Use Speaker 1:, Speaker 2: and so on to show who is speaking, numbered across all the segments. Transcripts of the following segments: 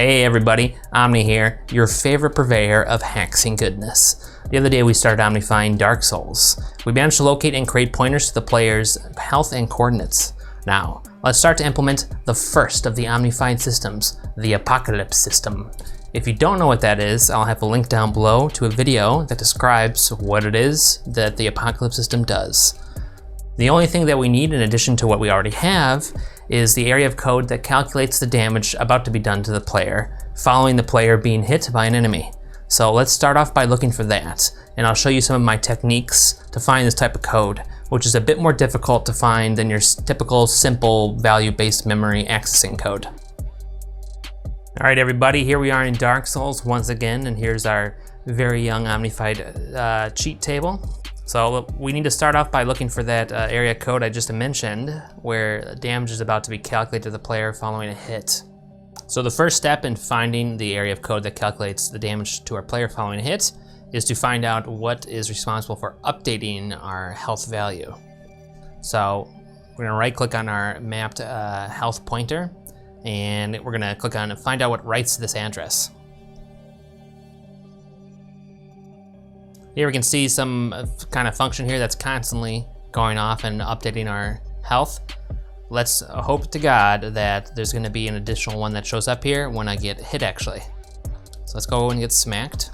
Speaker 1: Hey everybody, Omni here, your favorite purveyor of hacks and goodness. The other day we started omnifying Dark Souls. We managed to locate and create pointers to the player's health and coordinates. Now, let's start to implement the first of the omnified systems, the Apocalypse system. If you don't know what that is, I'll have a link down below to a video that describes what it is that the Apocalypse system does. The only thing that we need in addition to what we already have is the area of code that calculates the damage about to be done to the player, following the player being hit by an enemy. So let's start off by looking for that, and I'll show you some of my techniques to find this type of code, which is a bit more difficult to find than your typical simple value-based memory accessing code. All right, everybody, here we are in Dark Souls once again, and here's our very young omnified cheat table. So we need to start off by looking for that area code I just mentioned, where damage is about to be calculated to the player following a hit. So the first step in finding the area of code that calculates the damage to our player following a hit is to find out what is responsible for updating our health value. So we're gonna right click on our mapped health pointer, and we're gonna click on find out what writes to this address. Here we can see some kind of function here that's constantly going off and updating our health. Let's hope to God that there's gonna be an additional one that shows up here when I get hit actually. So let's go and get smacked.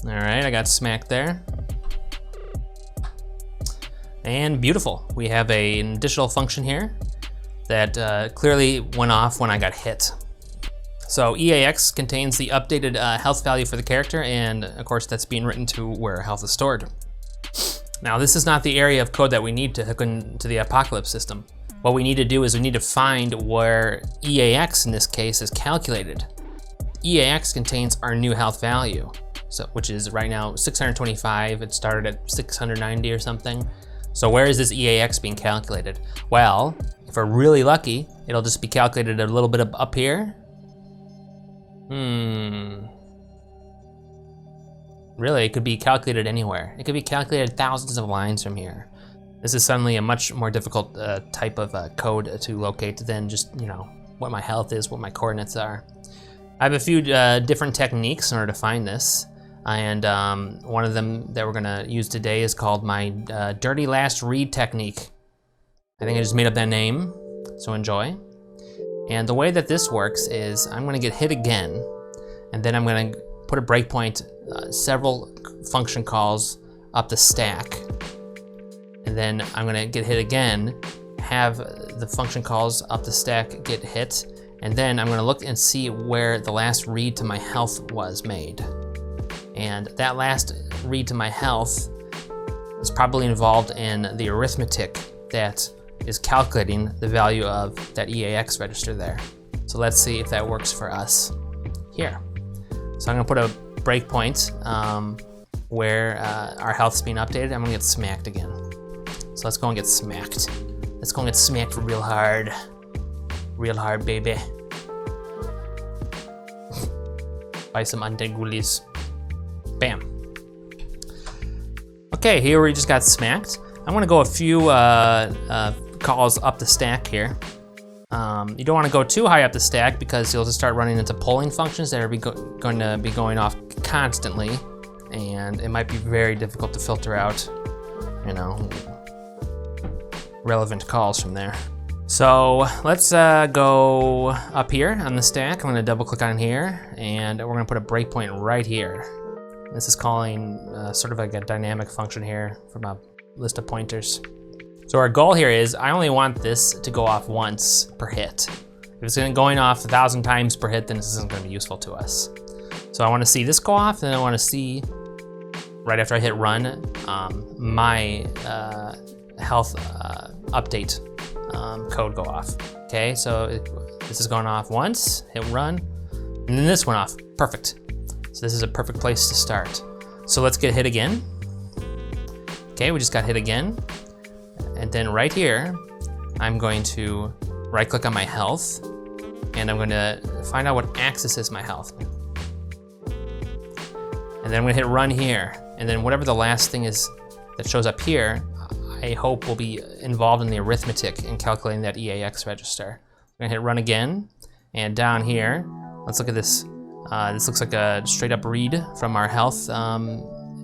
Speaker 1: All right, I got smacked there. And beautiful, we have an additional function here that clearly went off when I got hit. So EAX contains the updated health value for the character, and of course that's being written to where health is stored. Now this is not the area of code that we need to hook into the Apocalypse system. What we need to do is we need to find where EAX in this case is calculated. EAX contains our new health value, so which is right now 625, it started at 690 or something. So where is this EAX being calculated? Well, if we're really lucky, it'll just be calculated a little bit up here. Really, it could be calculated anywhere. It could be calculated thousands of lines from here. This is suddenly a much more difficult type of code to locate than just, you know, what my health is, what my coordinates are. I have a few different techniques in order to find this. And one of them that we're gonna use today is called my dirty last read technique. I think I just made up that name, so enjoy. And the way that this works is I'm gonna get hit again, and then I'm gonna put a breakpoint several function calls up the stack. And then I'm gonna get hit again, have the function calls up the stack get hit, and then I'm gonna look and see where the last read to my health was made. And that last read to my health is probably involved in the arithmetic that is calculating the value of that EAX register there. So let's see if that works for us here. So I'm gonna put a breakpoint where our health's being updated. I'm gonna get smacked again. So let's go and get smacked. Let's go and get smacked real hard, baby. By some undead ghoulies. Bam. Okay, here we just got smacked. I'm gonna go a few calls up the stack here. You don't wanna go too high up the stack because you'll just start running into polling functions that are going to be going off constantly, and it might be very difficult to filter out, you know, relevant calls from there. So let's go up here on the stack. I'm gonna double click on here, and we're gonna put a breakpoint right here. This is calling sort of like a dynamic function here from a list of pointers. So our goal here is I only want this to go off once per hit. If it's going off 1,000 times per hit, then this isn't gonna be useful to us. So I wanna see this go off, and then I wanna see, right after I hit run, my health update code go off. Okay, so this is going off once, hit run, and then this went off, perfect. So this is a perfect place to start. So let's get hit again. Okay, we just got hit again. And then right here, I'm going to right click on my health, and I'm gonna find out what axis is my health. And then I'm gonna hit run here. And then whatever the last thing is that shows up here, I hope will be involved in the arithmetic in calculating that EAX register. I'm gonna hit run again, and down here, let's look at this. This looks like a straight up read from our health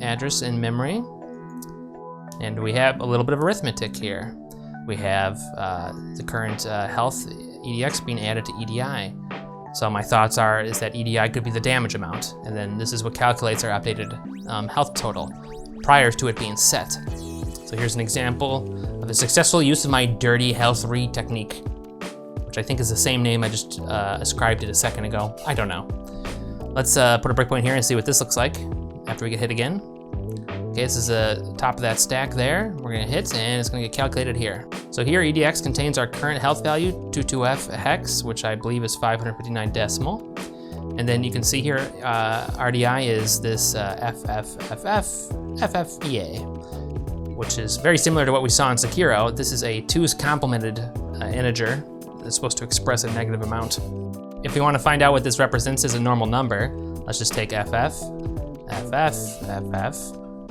Speaker 1: address in memory. And we have a little bit of arithmetic here. We have the current health EDX being added to EDI. So my thoughts is that EDI could be the damage amount, and then this is what calculates our updated health total prior to it being set. So here's an example of a successful use of my dirty health read technique, which I think is the same name I just ascribed it a second ago. I don't know. Let's put a breakpoint here and see what this looks like after we get hit again. Okay, this is the top of that stack there. We're gonna hit, and it's gonna get calculated here. So here, EDX contains our current health value, 22F hex, which I believe is 559 decimal. And then you can see here, RDI is this FFEA, which is very similar to what we saw in Sekiro. This is a 2's complemented integer that's supposed to express a negative amount. If we want to find out what this represents as a normal number, let's just take FF,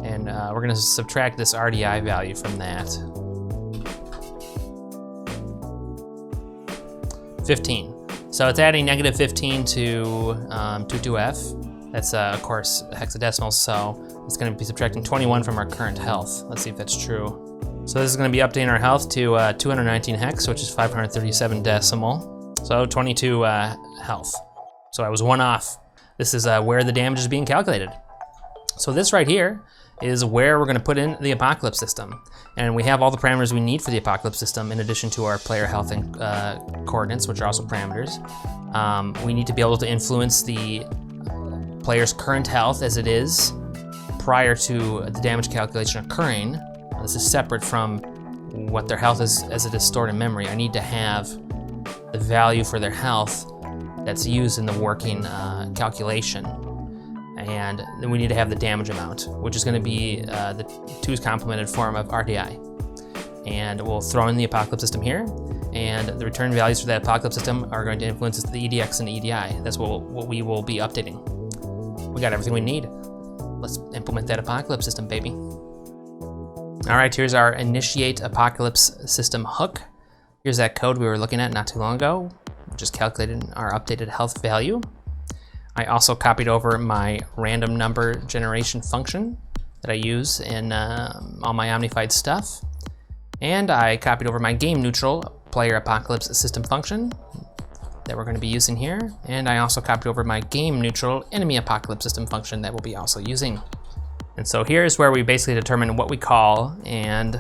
Speaker 1: and we're going to subtract this RDI value from that. 15. So it's adding negative 15 to 22F. That's, of course, hexadecimal, so it's going to be subtracting 21 from our current health. Let's see if that's true. So this is going to be updating our health to 219 hex, which is 537 decimal. So 22 health. So I was one off. This is where the damage is being calculated. So this right here is where we're going to put in the apocalypse system. And we have all the parameters we need for the apocalypse system in addition to our player health and coordinates, which are also parameters. We need to be able to influence the player's current health as it is prior to the damage calculation occurring. This is separate from what their health is as it is stored in memory. I need to have the value for their health that's used in the working calculation. And then we need to have the damage amount, which is going to be the 2's complemented form of RDI. And we'll throw in the apocalypse system here, and the return values for that apocalypse system are going to influence the EDX and EDI. That's what we will be updating. We got everything we need. Let's implement that apocalypse system, baby. All right, here's our initiate apocalypse system hook. Here's that code we were looking at not too long ago, which is calculating our updated health value. I also copied over my random number generation function that I use in all my Omnified stuff. And I copied over my game neutral player apocalypse system function that we're going to be using here. And I also copied over my game neutral enemy apocalypse system function that we'll be also using. And so here's where we basically determine what we call, and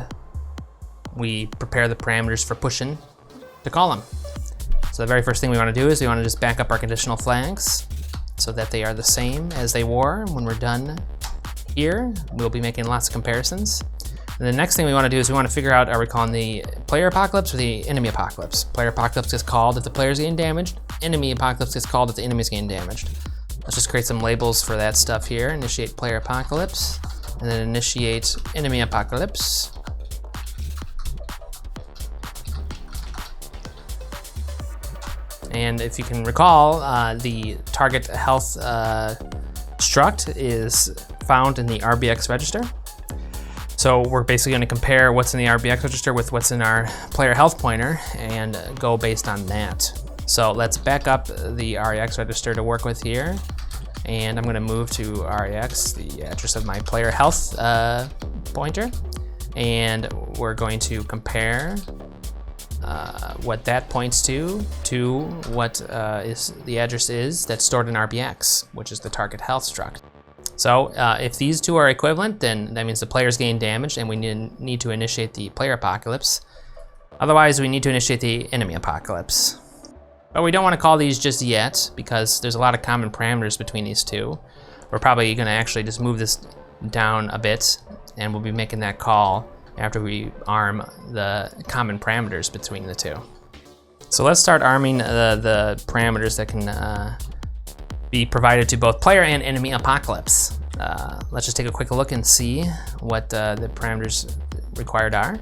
Speaker 1: we prepare the parameters for pushing to call them. So the very first thing we want to do is we want to just back up our conditional flags so that they are the same as they were when we're done here. We'll be making lots of comparisons. And the next thing we want to do is we want to figure out, are we calling the player apocalypse or the enemy apocalypse? Player apocalypse gets called if the player's getting damaged. Enemy apocalypse gets called if the enemy's getting damaged. Let's just create some labels for that stuff here. Initiate player apocalypse, and then initiate enemy apocalypse. And if you can recall, the target health struct is found in the RBX register. So we're basically going to compare what's in the RBX register with what's in our player health pointer and go based on that. So let's back up the REX register to work with here. And I'm going to move to REX, the address of my player health pointer. And we're going to compare what that points to what is the address is that's stored in RBX, which is the target health struct. So if these two are equivalent, then that means the player's getting damaged and we need to initiate the player apocalypse. Otherwise, we need to initiate the enemy apocalypse. But we don't want to call these just yet because there's a lot of common parameters between these two. We're probably going to actually just move this down a bit, and we'll be making that call after we arm the common parameters between the two. So let's start arming the parameters that can be provided to both player and enemy apocalypse. Let's just take a quick look and see what the parameters required are.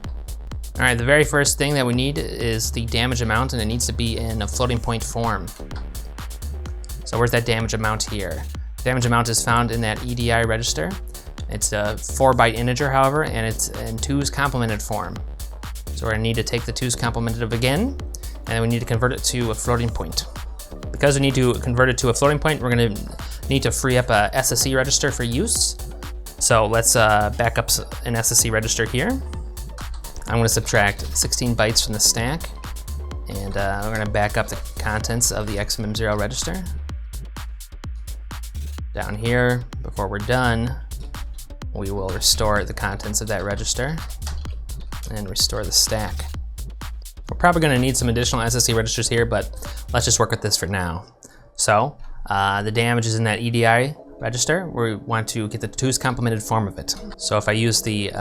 Speaker 1: All right, the very first thing that we need is the damage amount, and it needs to be in a floating point form. So where's that damage amount here? Damage amount is found in that EDI register. It's a 4-byte integer, however, and it's in 2's complemented form. So we're gonna need to take the 2's complemented again, and then we need to convert it to a floating point. Because we need to convert it to a floating point, we're gonna need to free up a SSE register for use. So let's back up an SSE register here. I'm gonna subtract 16 bytes from the stack, and we're gonna back up the contents of the XMM0 register. Down here, before we're done, we will restore the contents of that register and restore the stack. We're probably gonna need some additional SSE registers here, but let's just work with this for now. So the damage is in that EDI register. We want to get the 2's complemented form of it. So if I use the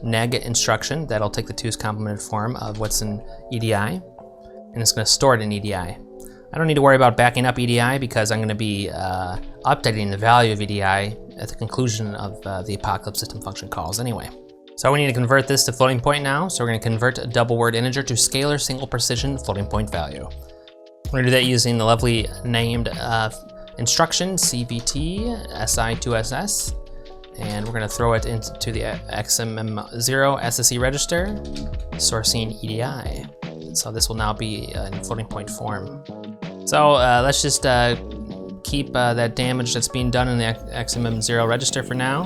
Speaker 1: neg instruction, that'll take the 2's complemented form of what's in EDI, and it's gonna store it in EDI. I don't need to worry about backing up EDI because I'm gonna be updating the value of EDI at the conclusion of the apocalypse system function calls anyway. So we need to convert this to floating point now. So we're gonna convert a double word integer to scalar single precision floating point value. We're gonna do that using the lovely named instruction CVT SI2SS, and we're gonna throw it into the XMM0 SSE register, sourcing EDI. So this will now be in floating point form. So let's just keep that damage that's being done in the XMM0 register for now,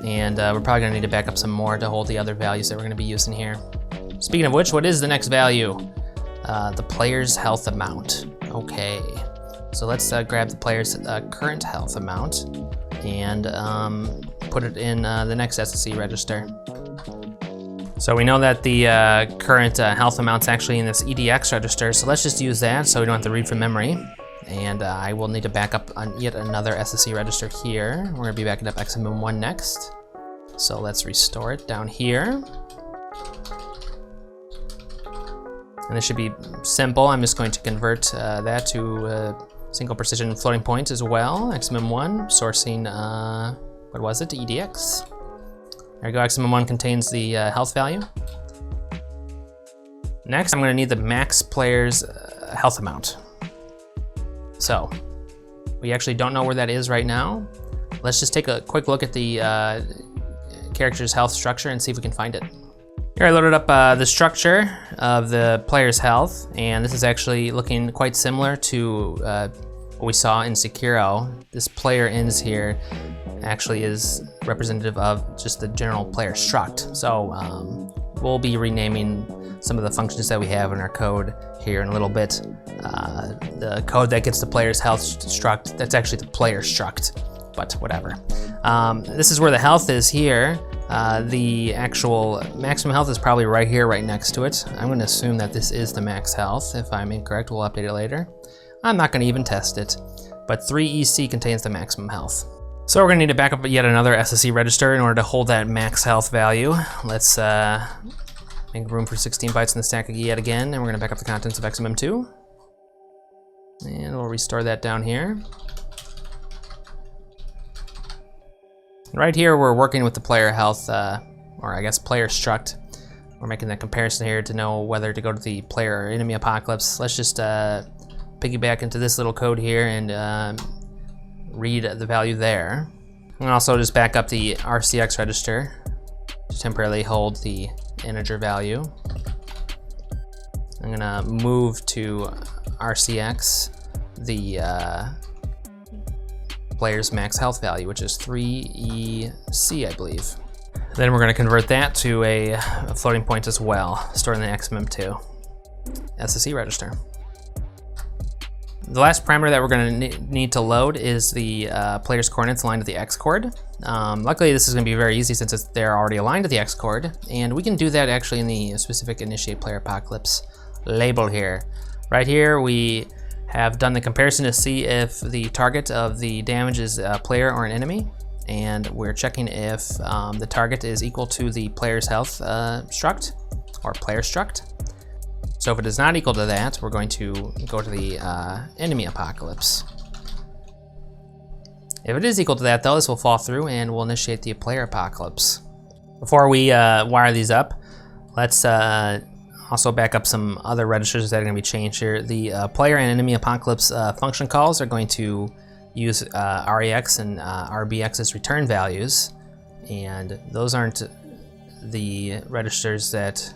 Speaker 1: and we're probably gonna need to back up some more to hold the other values that we're gonna be using here. Speaking of which, what is the next value? The player's health amount. Okay. So let's grab the player's current health amount and put it in the next SSE register. So we know that the current health amount's actually in this EDX register, so let's just use that so we don't have to read from memory. And I will need to back up on yet another SSE register here. We're gonna be backing up XMM1 next. So let's restore it down here. And this should be simple. I'm just going to convert that to single precision floating point as well. XMM1 sourcing, what was it, EDX. There we go, XMM1 contains the health value. Next, I'm gonna need the max player's health amount. So, we actually don't know where that is right now. Let's just take a quick look at the character's health structure and see if we can find it. Here I loaded up the structure of the player's health, and this is actually looking quite similar to what we saw in Sekiro. This player ins here actually is representative of just the general player struct. So we'll be renaming some of the functions that we have in our code here in a little bit. The code that gets the player's health struct, that's actually the player struct, but whatever. This is where the health is here. The actual maximum health is probably right here, right next to it. I'm gonna assume that this is the max health. If I'm incorrect, we'll update it later. I'm not gonna even test it, but 3EC contains the maximum health. So we're gonna need to back up yet another SSE register in order to hold that max health value. Let's make room for 16 bytes in the stack yet again, and we're gonna back up the contents of XMM2. And we'll restore that down here. Right here, we're working with the player health, or I guess player struct. We're making that comparison here to know whether to go to the player or enemy apocalypse. Let's just piggyback into this little code here and read the value there. And also just back up the RCX register to temporarily hold the integer value. I'm gonna move to RCX the player's max health value, which is 3EC, I believe. Then we're gonna convert that to a floating point as well, stored in the XMM2 SSE register. The last parameter that we're gonna need to load is the player's coordinates aligned to the X chord. Luckily, this is gonna be very easy since they're already aligned to the X chord, and we can do that actually in the specific initiate player apocalypse label here. Right here, we have done the comparison to see if the target of the damage is a player or an enemy, and we're checking if the target is equal to the player's health struct, or player struct. So if it is not equal to that, we're going to go to the enemy apocalypse. If it is equal to that though, this will fall through and we'll initiate the player apocalypse. Before we wire these up, let's also back up some other registers that are gonna be changed here. The player and enemy apocalypse function calls are going to use REX and RBX as return values. and those aren't the registers that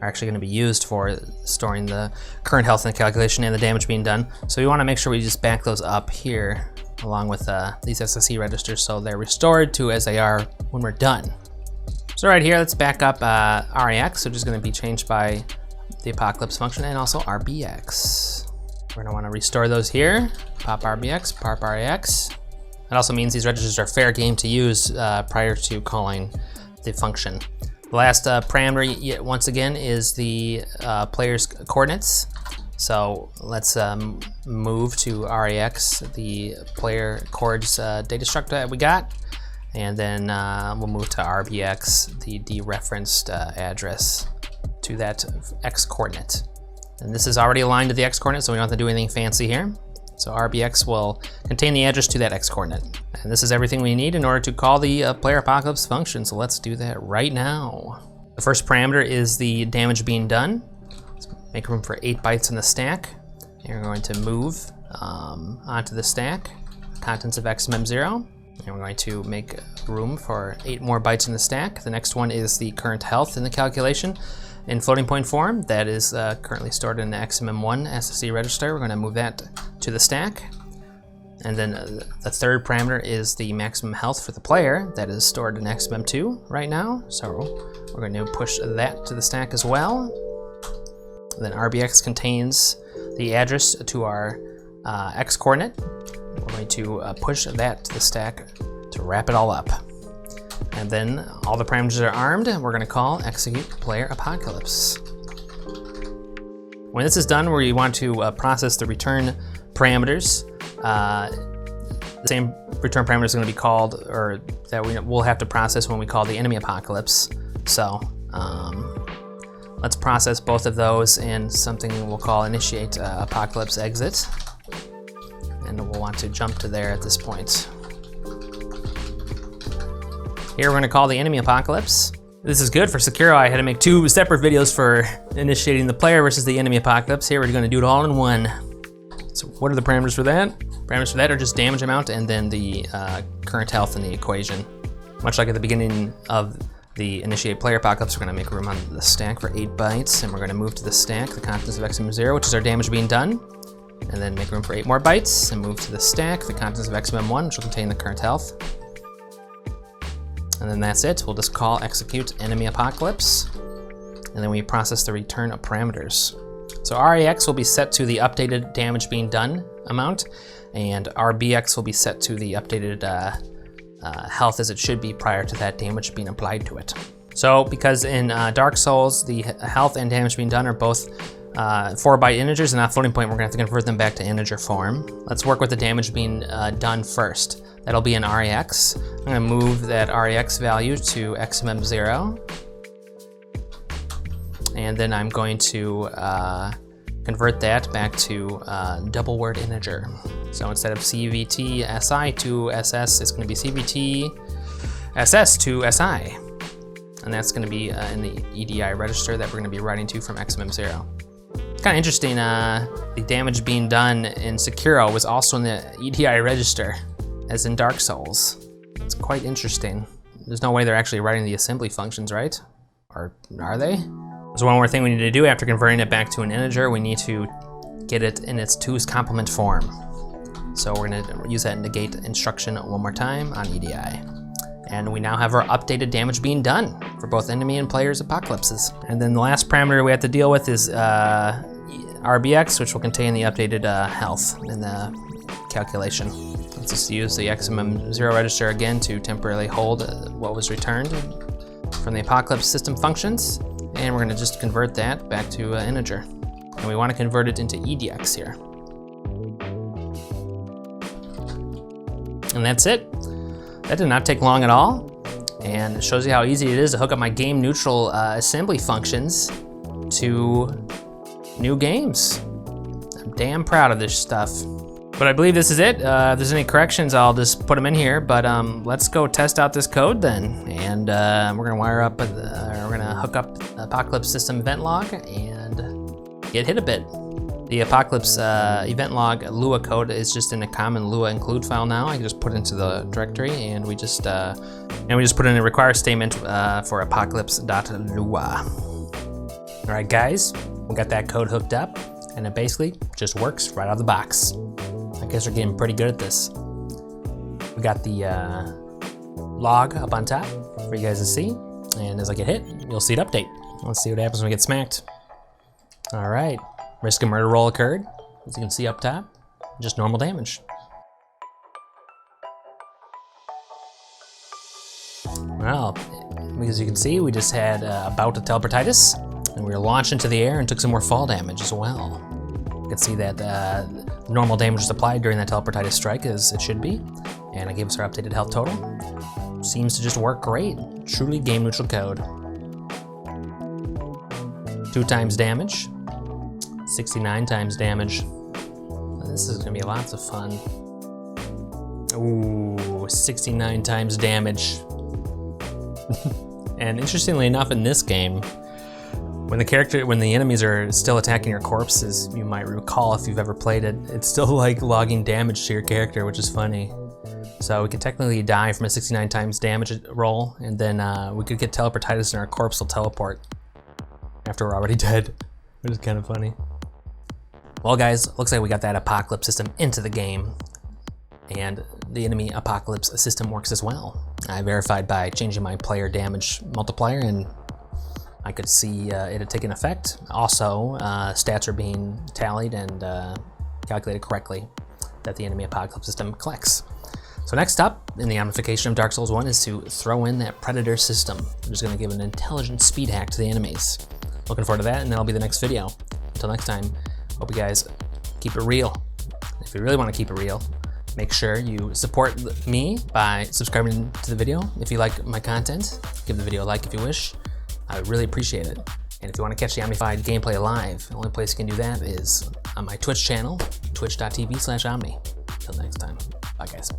Speaker 1: are actually going to be used for storing the current health in the calculation and the damage being done. So we want to make sure we just back those up here along with these SSE registers so they're restored to as they are when we're done. So right here, let's back up REX, which is going to be changed by the Apocalypse function, and also RBX. We're going to want to restore those here. Pop RBX, pop REX. That also means these registers are fair game to use prior to calling the function. The last parameter, once again, is the player's coordinates. So let's move to REX, the player coords data structure that we got. And then we'll move to RBX, the dereferenced address to that X coordinate. And this is already aligned to the X coordinate, so we don't have to do anything fancy here. So RBX will contain the address to that X coordinate. And this is everything we need in order to call the player Apocalypse function. So let's do that right now. The first parameter is the damage being done. Let's make room for 8 bytes in the stack. And we're going to move onto the stack, contents of XMM0. And we're going to make room for 8 more bytes in the stack. The next one is the current health in the calculation in floating point form. That is currently stored in the XMM1 SSE register. We're going to move that to the stack. And then the third parameter is the maximum health for the player. That is stored in XMM2 right now. So we're going to push that to the stack as well. And then RBX contains the address to our X coordinate. We're going to push that to the stack to wrap it all up. And then all the parameters are armed, and we're going to call execute player Apocalypse. When this is done, we want to process the return parameters. The same return parameter is going to be called, or that we'll have to process when we call the enemy Apocalypse. So let's process both of those in something we'll call initiate Apocalypse exit. And we'll want to jump to there at this point. Here we're going to call the enemy Apocalypse. This is good for Sekiro. I had to make 2 separate videos for initiating the player versus the enemy Apocalypse. Here we're going to do it all in one. So what are the parameters for that? Parameters for that are just damage amount and then the current health in the equation. Much like at the beginning of the initiate player Apocalypse, we're going to make room on the stack for 8 bytes, and we're going to move to the stack, the contents of XM0, which is our damage being done. And then make room for 8 more bytes and move to the stack, the contents of XMM1, which will contain the current health. And then that's it. We'll just call execute enemy Apocalypse. And then we process the return of parameters. So REX will be set to the updated damage being done amount, and RBX will be set to the updated health as it should be prior to that damage being applied to it. So because in Dark Souls, the health and damage being done are both 4-byte integers and not floating point, we're gonna have to convert them back to integer form. Let's work with the damage being done first. That'll be in REX. I'm gonna move that REX value to XMM0. And then I'm going to convert that back to double word integer. So instead of CVT SI to SS, it's gonna be CVT SS to SI. And that's gonna be in the EDI register that we're gonna be writing to from XMM0. Kind of interesting, the damage being done in Sekiro was also in the EDI register, as in Dark Souls. It's quite interesting. There's no way they're actually writing the assembly functions, right? Or are they? There's one more thing we need to do after converting it back to an integer. We need to get it in its 2's complement form. So we're gonna use that negate instruction one more time on EDI. And we now have our updated damage being done for both enemy and players' apocalypses. And then the last parameter we have to deal with is RBX, which will contain the updated health in the calculation. Let's just use the XMM0 register again to temporarily hold what was returned from the apocalypse system functions. And we're gonna just convert that back to an integer. And we wanna convert it into EDX here. And that's it. That did not take long at all, and it shows you how easy it is to hook up my game neutral assembly functions to new games. I'm damn proud of this stuff. But I believe this is it. If there's any corrections, I'll just put them in here, but let's go test out this code then. And we're gonna wire up, we're gonna hook up Apocalypse System event log and get hit a bit. The Apocalypse event log Lua code is just in a common Lua include file now. I can just put it into the directory, and we just put in a require statement for apocalypse.lua. All right, guys, we got that code hooked up, and it basically just works right out of the box. I guess we're getting pretty good at this. We got the log up on top for you guys to see, and as I get hit, you'll see it update. Let's see what happens when we get smacked. All right. Risk of murder roll occurred, as you can see up top, just normal damage. Well, as you can see, we just had a bout of teleportitis, and we were launched into the air and took some more fall damage as well. You can see that normal damage was applied during that teleportitis strike, as it should be, and it gave us our updated health total. Seems to just work great. Truly game neutral code. 2 times damage. 69 times damage. This is gonna be lots of fun. Ooh, 69 times damage. And interestingly enough, in this game, when the enemies are still attacking your corpses, you might recall if you've ever played it, it's still like logging damage to your character, which is funny. So we could technically die from a 69 times damage roll, and then we could get teleportitis and our corpse will teleport after we're already dead, which is kind of funny. Well guys, looks like we got that apocalypse system into the game, and the enemy apocalypse system works as well. I verified by changing my player damage multiplier, and I could see it had taken effect. Also, stats are being tallied and calculated correctly that the enemy apocalypse system collects. So next up in the omnification of Dark Souls 1 is to throw in that predator system, which is going to give an intelligent speed hack to the enemies. Looking forward to that, and that'll be the next video. Until next time, hope you guys keep it real. If you really want to keep it real, make sure you support me by subscribing to the video. If you like my content, give the video a like if you wish. I would really appreciate it. And if you want to catch the Omnified gameplay live, the only place you can do that is on my Twitch channel, twitch.tv/omni. Until next time, bye guys.